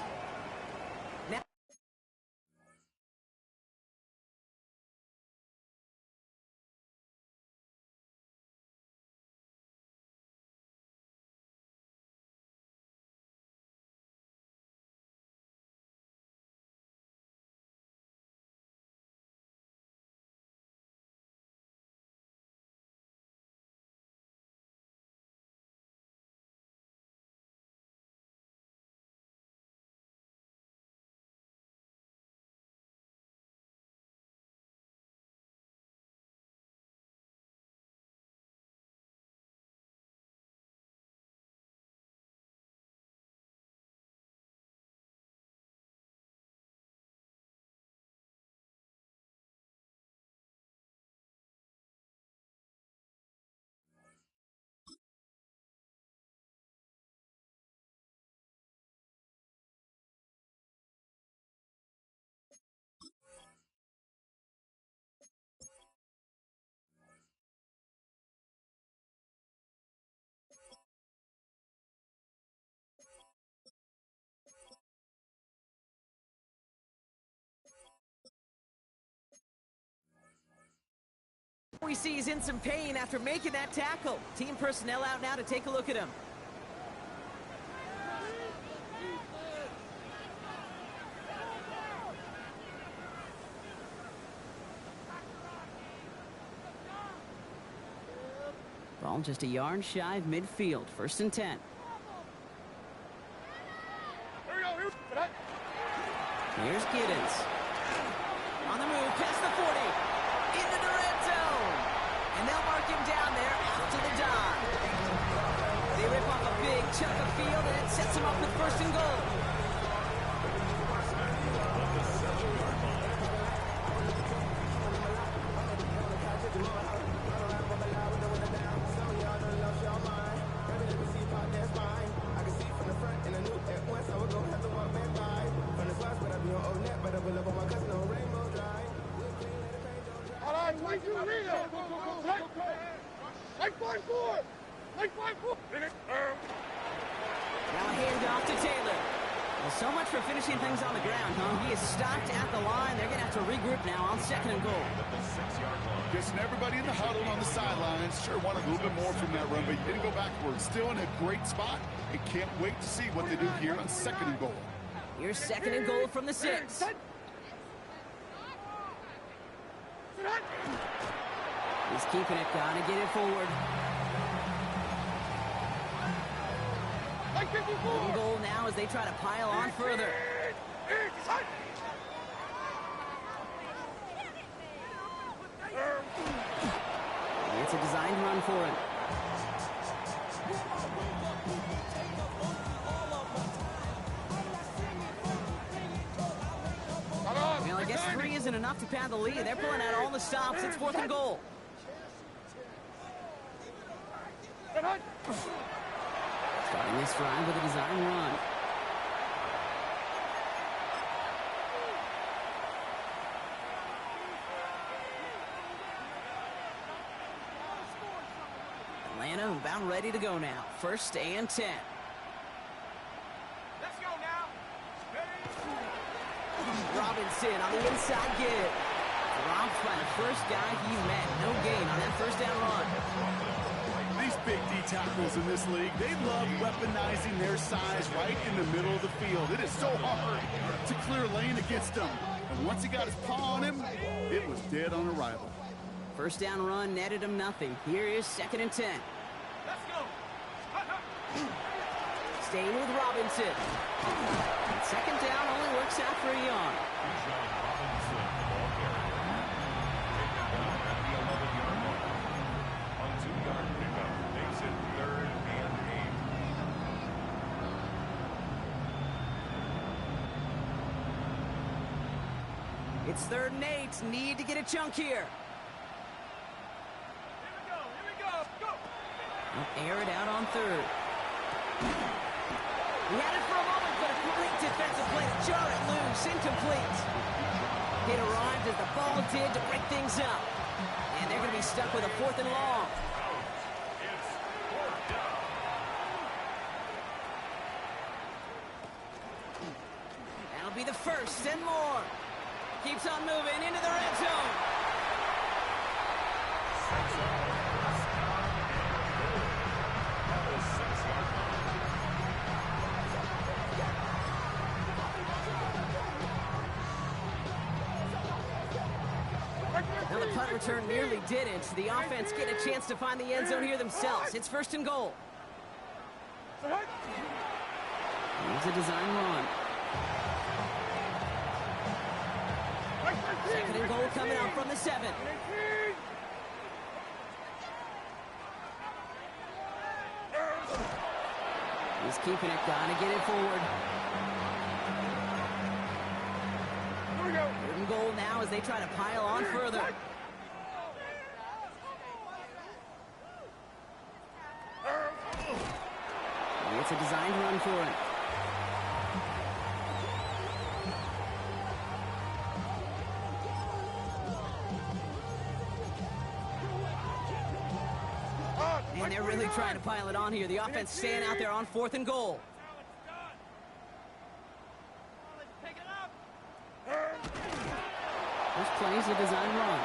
A: Now we see he's in some pain after making that tackle. Team personnel out now to take a look at him. Ball just a yard shy of midfield. 1st and 10. Here's Giddens. On the move, past the 40. Into the red zone. And they'll mark him down there after the dive. They rip off a big chunk of field, and it sets him up with 1st and goal. Now a handoff to Taylor. Well, so much for finishing things on the ground, huh? He is stopped at the line. They're going to have to regroup now on 2nd and goal.
B: Guessing everybody in the huddle on the sidelines sure wanted a little bit more from that run, but he didn't go backwards. Still in a great spot, and can't wait to see what they do here on 2nd and goal.
A: Here's 2nd and goal from the 6. He's keeping it, gotta get it forward. One goal now as they try to pile on further. It's a designed run for him. Well, I guess 3 isn't enough to pad the lead. They're pulling out all the stops. It's 4th and goal. Starting this drive with a design run. Atlanta about ready to go now. 1st and 10.
C: Let's go now.
A: Robinson on the inside give. Dropped by the first guy he met. No gain on that 1st down run.
B: These big D tackles in this league. They love weaponizing their size right in the middle of the field. It is so hard to clear lane against them. And once he got his paw on him, it was dead on arrival.
A: First down run netted him nothing. Here is 2nd and 10.
C: Let's go.
A: Staying with Robinson. And 2nd down only works out for a yard.
D: John Robinson, the ball carrier. Taken down at the 11-yard mark. On 2-yard pickup, makes it 3rd and 8.
A: It's 3rd and 8. Need to get a chunk here.
C: Here we go. Go.
A: They'll air it out on 3rd. He had it for a moment, but a great defensive play to jar it loose. Incomplete. It arrived as the ball did to break things up. And they're going to be stuck with a 4th and long.
D: It's 4th down.
A: That'll be the 1st and more. Keeps on moving into the red zone. Now the punt return nearly didn't. The offense get a chance to find the end zone here themselves. It's 1st and goal. Here's a design run. 2nd and goal coming out from the 7. He's keeping it, gotta get it forward. 3rd and goal now as they try to pile on further. It's a designed run for him. And they're really trying to pile it on here. The offense staying out there on 4th and goal. This play's a design run.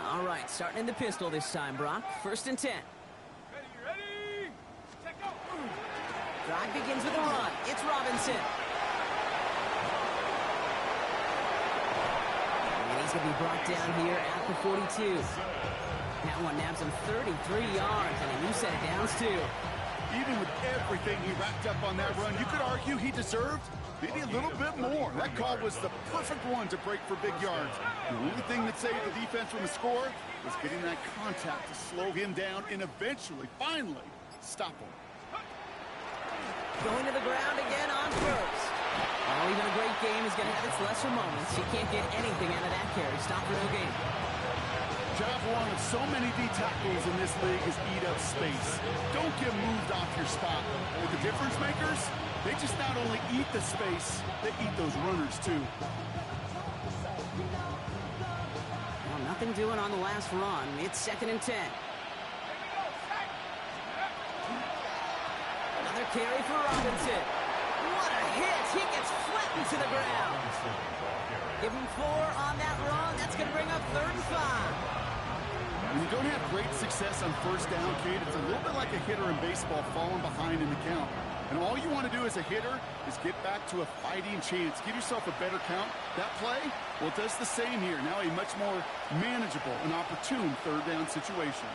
A: All right, starting in the pistol this time, Brock. 1st and 10.
C: Ready. Check out.
A: Drive begins with a run. It's Robinson. And he's going to be brought down here at the 42. That one nabs him 33 yards, and you set it downs too.
B: Even with everything he racked up on that run, you could argue he deserved maybe a little bit more. That call was the perfect one to break for big yards. The only thing that saved the defense from the score was getting that contact to slow him down and eventually, finally, stop him.
A: Going to the ground again on 1st. Oh, even a great game is going to have its lesser moments. You can't get anything out of that carry. Stop for no gain.
B: Job one with so many D tackles in this league is eat up space. Don't get moved off your spot. With the difference makers, they just not only eat the space, they eat those runners too.
A: Well, nothing doing on the last run. It's 2nd and 10. Another carry for Robinson. What a hit! He gets flattened to the ground. Give him 4 on that run. That's going to bring up 3rd and 5.
B: When you don't have great success on 1st down, Kate, it's a little bit like a hitter in baseball falling behind in the count. And all you want to do as a hitter is get back to a fighting chance. Give yourself a better count. That play, well, it does the same here. Now a much more manageable and opportune 3rd down situation.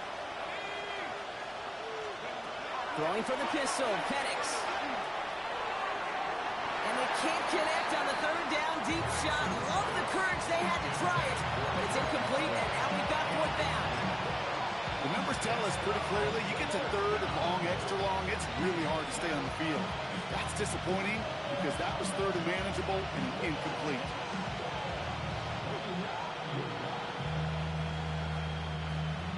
A: Throwing for the pistol, Penix. And they can't connect on the 3rd down deep shot. Love the courage they had to try it, but it's incomplete, and now we've got 4th down.
B: The numbers tell us pretty clearly, you get to 3rd and long, extra long, it's really hard to stay on the field. That's disappointing because that was 3rd and manageable and incomplete.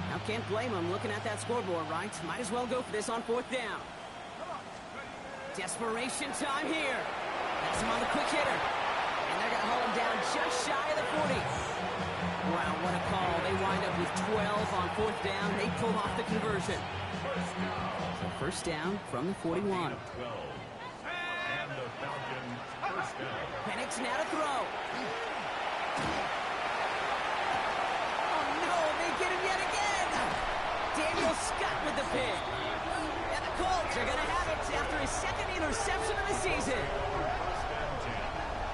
A: Now can't blame them looking at that scoreboard, right? Might as well go for this on 4th down. Desperation time here. That's him on the quick hitter. And they're going to haul him down just shy of the 40. Wow, what a call. They wind up with 12 on 4th down. They pull off the conversion. So 1st down from the 41.
D: And
A: fakes, now to throw. Oh, no, they get him yet again. Daniel Scott with the pick. And the Colts are going to have it after his second interception of the season.
D: First and 10.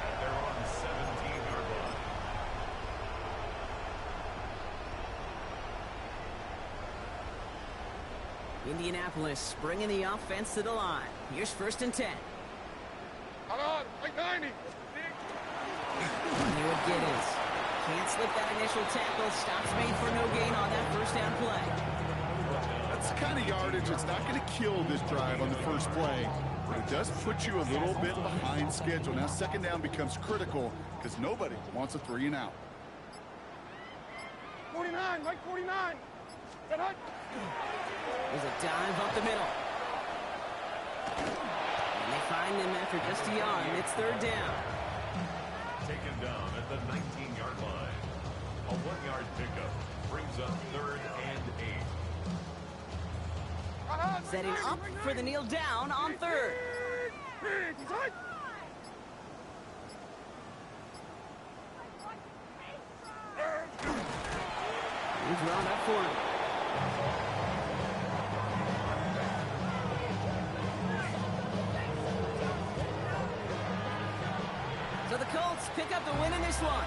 D: And they're on the 17-yard line.
A: Indianapolis bringing the offense to the line. Here's 1st and 10.
C: Hold on, like 90.
A: Hewitt Giddens can't slip that initial tackle. Stops made for no gain on that first down play.
B: That's the kind of yardage that's not going to kill this drive on the first play, but it does put you a little bit behind schedule. Now 2nd down becomes critical because nobody wants a 3 and out.
C: 49, Mike 49. Get hut.
A: There's a dive up the middle. And they find him after just a yard, and it's 3rd down.
D: Taken down at the 19-yard line. A 1-yard pickup brings up 3rd and 8.
A: Setting up for the kneel down on 3rd. He's round up for him. So the Colts pick up the win in this one.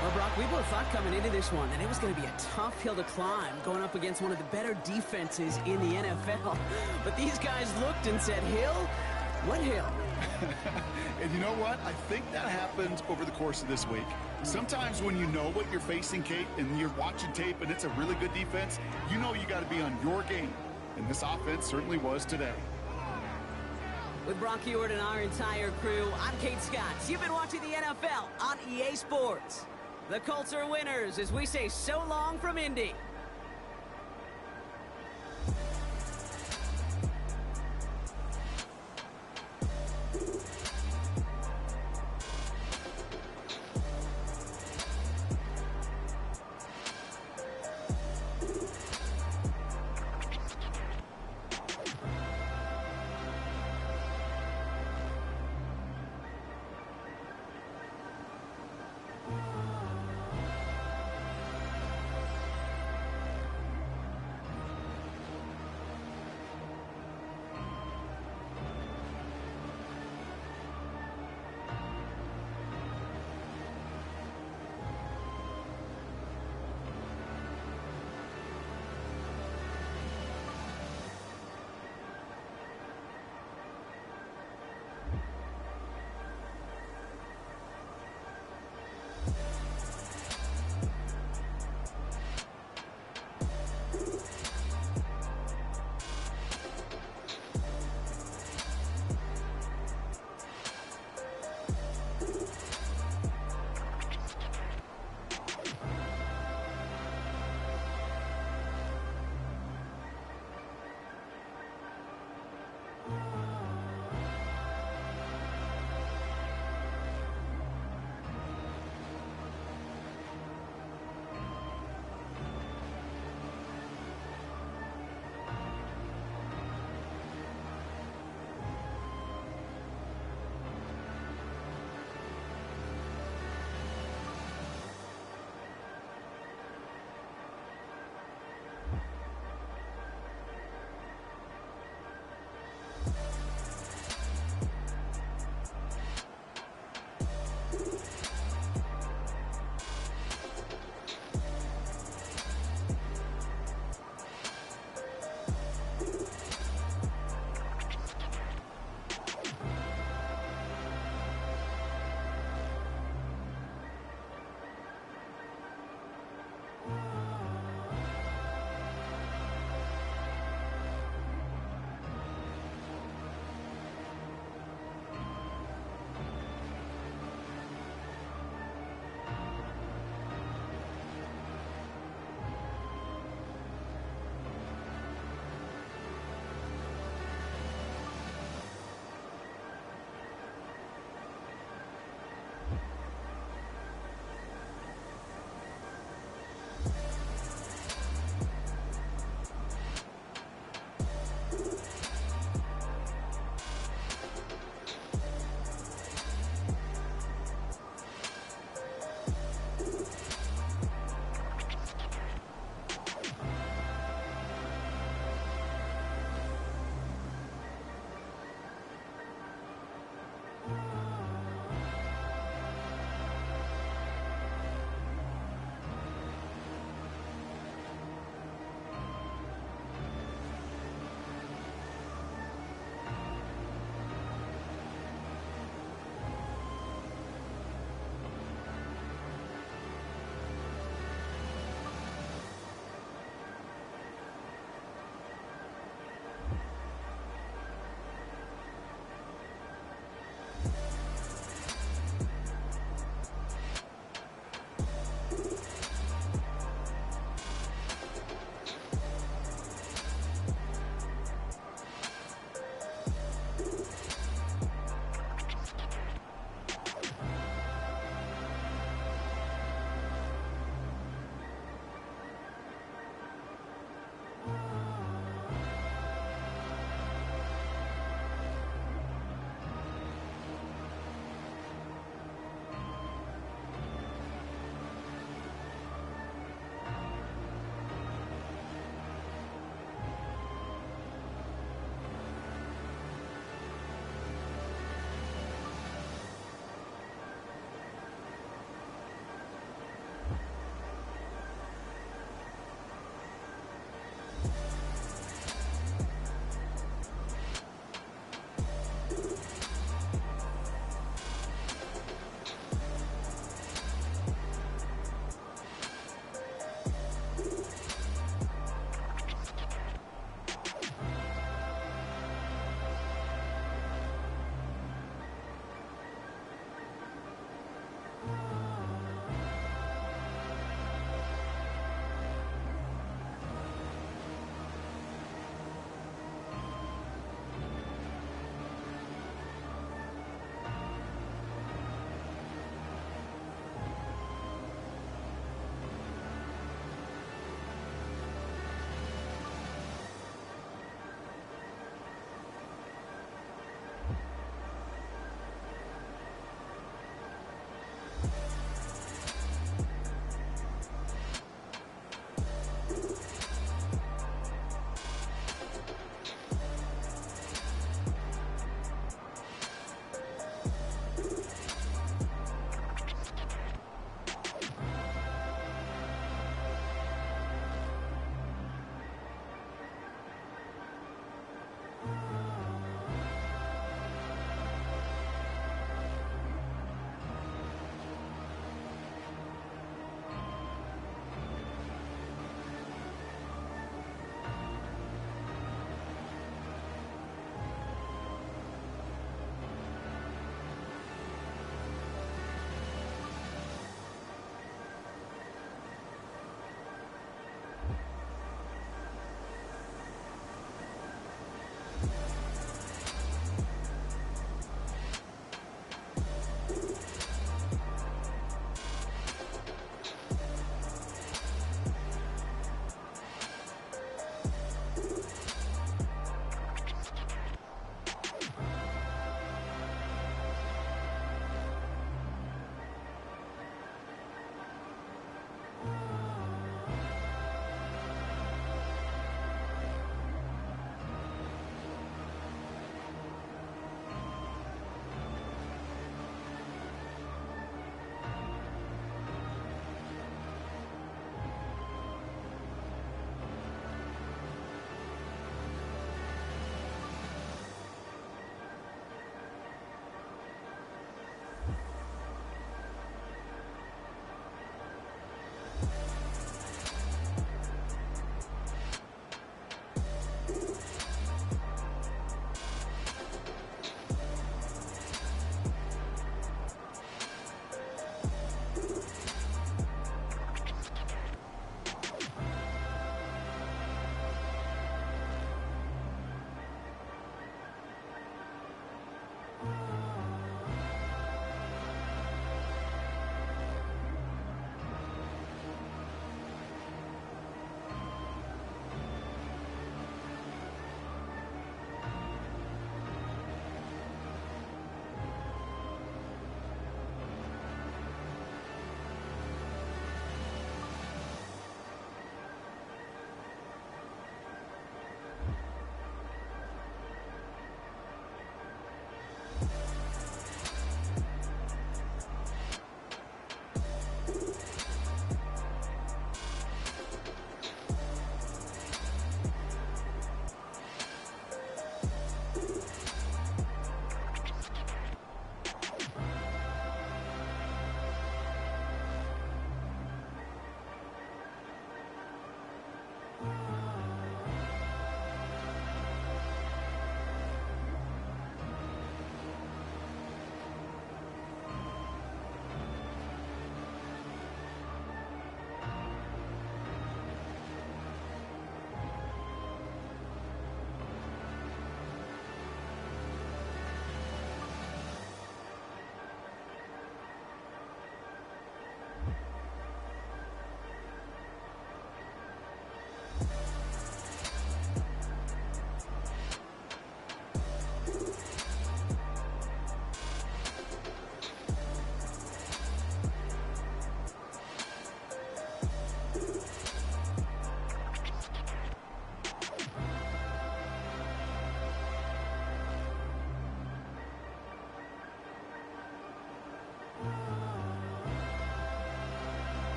A: Well, Brock, we both thought coming into this one that it was going to be a tough hill to climb going up against one of the better defenses in the NFL. But these guys looked and said, Hill? What hill?
B: And you know what? I think that happens over the course of this week. Sometimes when you know what you're facing, Kate, and you're watching tape and it's a really good defense, you know you got to be on your game. And this offense certainly was today.
A: With Brock Hewitt and our entire crew, I'm Kate Scott. You've been watching the NFL on EA Sports. The Colts are winners as we say so long from Indy.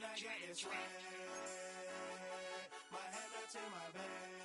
E: I got this swag. My head up to my bed.